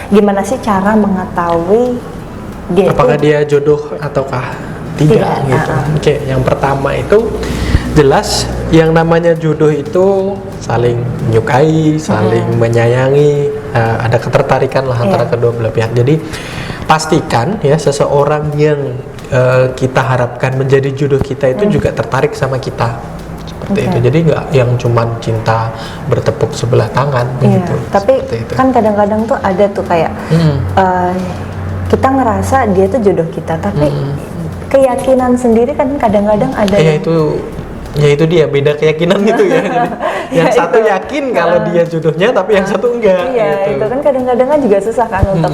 gimana sih cara mengetahui dia apakah itu dia jodoh ataukah tidak gitu. Oke, yang pertama itu jelas yang namanya jodoh itu saling menyukai, saling menyayangi, ada ketertarikan lah antara kedua belah pihak. Jadi pastikan ya seseorang yang kita harapkan menjadi jodoh kita itu juga tertarik sama kita. Seperti itu. Jadi nggak yang cuman cinta bertepuk sebelah tangan begitu. Tapi kan kadang-kadang tuh ada tuh kayak kita ngerasa dia tuh jodoh kita, tapi keyakinan sendiri kan kadang-kadang ada ya itu dia beda keyakinan gitu ya. Jadi, yang satu yakin kalau dia jodohnya, tapi yang satu enggak. Iya, gitu. itu kan kadang-kadang kan juga susah kan untuk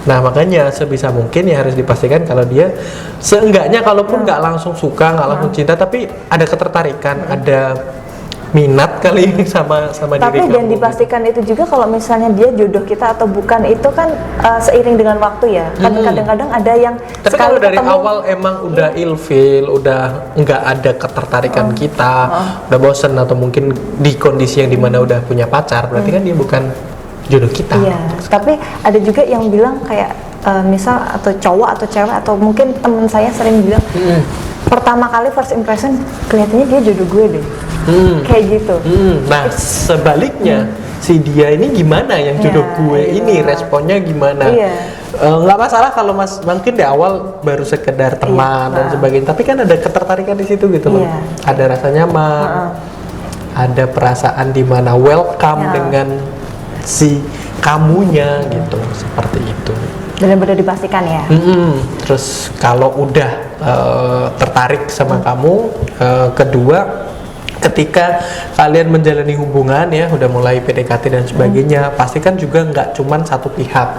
Nah makanya sebisa mungkin ya harus dipastikan kalau dia seenggaknya kalaupun nggak langsung suka, nggak langsung cinta, tapi ada ketertarikan, ada minat kali sama diri tapi kamu. dan dipastikan itu juga kalau misalnya dia jodoh kita atau bukan itu kan seiring dengan waktu ya. Kan kadang-kadang ada yang tapi kalau dari awal emang udah ilfeel, udah nggak ada ketertarikan kita, udah bosen atau mungkin di kondisi yang dimana udah punya pacar, berarti kan dia bukan jodoh kita. Iya, tapi ada juga yang bilang kayak misal atau cowok atau cewek atau mungkin teman saya sering bilang pertama kali first impression kelihatannya dia jodoh gue deh. Kayak gitu. Nah sebaliknya si dia ini gimana yang jodoh gue ini responnya gimana? Nggak masalah kalau mas mungkin di awal baru sekedar teman dan sebagainya, tapi kan ada ketertarikan di situ gitu loh. Ada rasa nyaman, ada perasaan di mana welcome dengan si kamunya gitu, seperti itu. Benar-benar dipastikan ya. Terus kalau udah tertarik sama kamu, kedua ketika kalian menjalani hubungan ya udah mulai PDKT dan sebagainya, pastikan juga nggak cuman satu pihak,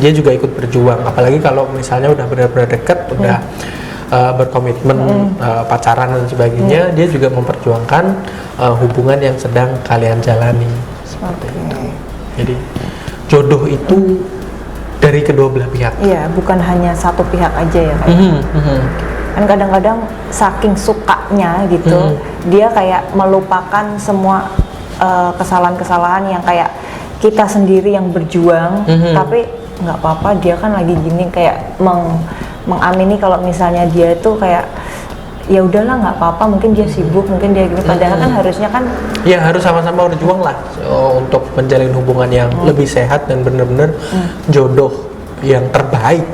dia juga ikut berjuang. Apalagi kalau misalnya udah benar-benar dekat, udah berkomitmen, pacaran dan sebagainya, dia juga memperjuangkan hubungan yang sedang kalian jalani. Seperti itu. Jadi jodoh itu dari kedua belah pihak. Iya, bukan hanya satu pihak aja ya kayak. Kan kadang-kadang saking sukanya gitu, dia kayak melupakan semua kesalahan-kesalahan yang kayak kita sendiri yang berjuang, tapi nggak apa-apa, dia kan lagi gini, kayak mengamini kalau misalnya dia itu kayak ya udahlah nggak apa-apa, mungkin dia sibuk, mungkin dia gini, padahal kan harusnya kan ya harus sama-sama berjuang lah untuk menjalin hubungan yang lebih sehat dan benar-benar jodoh yang terbaik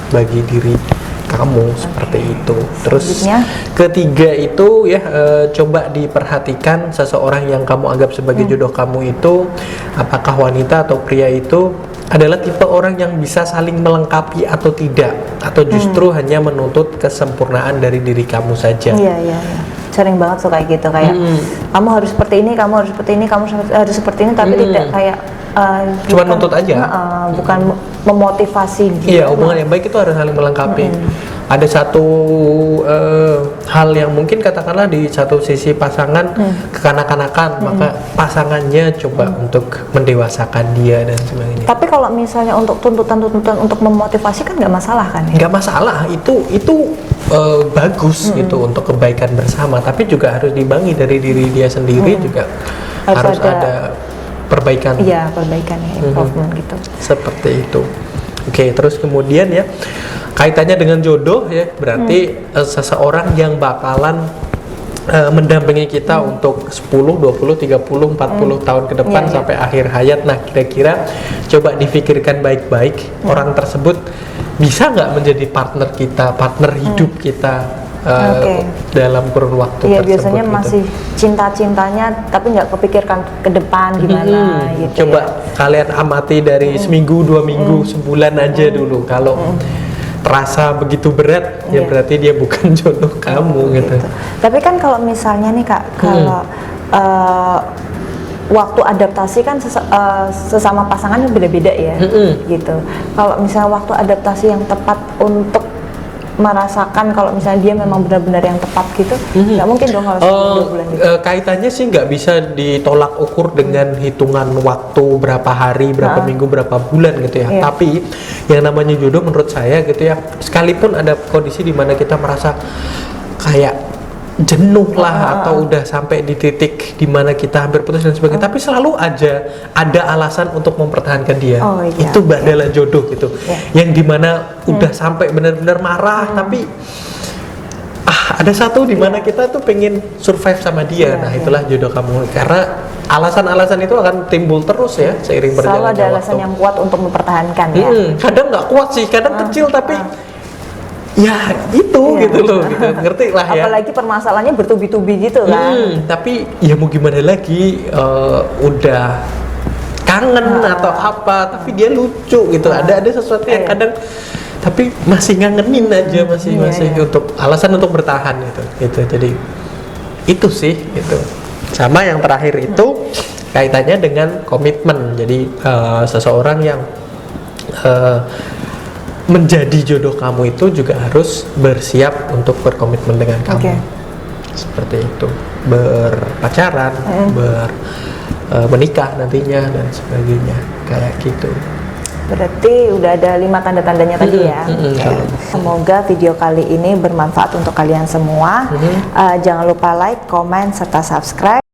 bagi diri kamu, seperti itu. Terus ketiga itu ya coba diperhatikan seseorang yang kamu anggap sebagai jodoh kamu itu, apakah wanita atau pria itu adalah tipe orang yang bisa saling melengkapi atau tidak, atau justru hanya menuntut kesempurnaan dari diri kamu saja. Iya. Sering banget tuh kayak gitu, kayak kamu harus seperti ini, kamu harus seperti ini, kamu harus seperti ini, tapi tidak kayak cuma nuntut aja, bukan memotivasi gitu. Iya, hubungan yang baik itu harus saling melengkapi. Ada satu hal yang mungkin katakanlah di satu sisi pasangan kekanak-kanakan, maka pasangannya coba untuk mendewasakan dia dan sebagainya. Tapi kalau misalnya untuk tuntutan-tuntutan untuk memotivasi kan nggak masalah kan? Nggak masalah, itu bagus gitu untuk kebaikan bersama, tapi juga harus dibangi dari diri dia sendiri, juga harus ada perbaikan. Iya, perbaikan ya, improvement gitu. Seperti itu. Oke, terus kemudian ya kaitannya dengan jodoh ya, berarti seseorang yang bakalan mendampingi kita untuk 10, 20, 30, 40 tahun ke depan sampai akhir hayat. Nah, kira-kira coba difikirkan baik-baik, orang tersebut bisa nggak menjadi partner kita, partner hidup kita dalam kurun waktu tersebut. Iya, biasanya gitu. masih cinta-cintanya tapi nggak kepikirkan ke depan gimana gitu. Coba kalian amati dari seminggu, 2 minggu, sebulan aja dulu. Kalau terasa begitu berat, ya berarti dia bukan jodoh kamu gitu. Tapi kan kalau misalnya nih Kak, kalau waktu adaptasi kan sesama pasangan beda-beda ya, gitu. Kalau misalnya waktu adaptasi yang tepat untuk merasakan kalau misalnya dia memang benar-benar yang tepat gitu, nggak mungkin dong harus 2 bulan gitu. Kaitannya sih nggak bisa ditolak ukur dengan hitungan waktu berapa hari, berapa minggu, berapa bulan gitu ya. Tapi yang namanya jodoh menurut saya gitu ya, sekalipun ada kondisi di mana kita merasa kayak jenuh lah atau udah sampai di titik dimana kita hampir putus dan sebagainya, tapi selalu aja ada alasan untuk mempertahankan dia. Itu adalah jodoh gitu, yang dimana udah sampai benar-benar marah, tapi ada satu dimana kita tuh pengen survive sama dia. Nah itulah jodoh kamu, karena alasan-alasan itu akan timbul terus ya seiring berjalannya waktu. Selalu ada alasan yang kuat untuk mempertahankan ya. Kadang nggak kuat sih, kadang kecil tapi ya itu gitu loh, gitu. Ngerti lah ya. Apalagi permasalahannya bertubi-tubi gitu kan. Tapi ya mau gimana lagi, udah kangen atau apa, tapi dia lucu gitu. Ada sesuatu yang kadang tapi masih ngangenin aja, masih untuk alasan untuk bertahan gitu. Jadi itu sih gitu. Sama yang terakhir itu kaitannya dengan komitmen. Jadi seseorang yang menjadi jodoh kamu itu juga harus bersiap untuk berkomitmen dengan kamu. Seperti itu, berpacaran, menikah nantinya dan sebagainya, kayak gitu. Berarti udah ada 5 tanda-tandanya tadi ya. Semoga video kali ini bermanfaat untuk kalian semua. Jangan lupa like, comment, serta subscribe.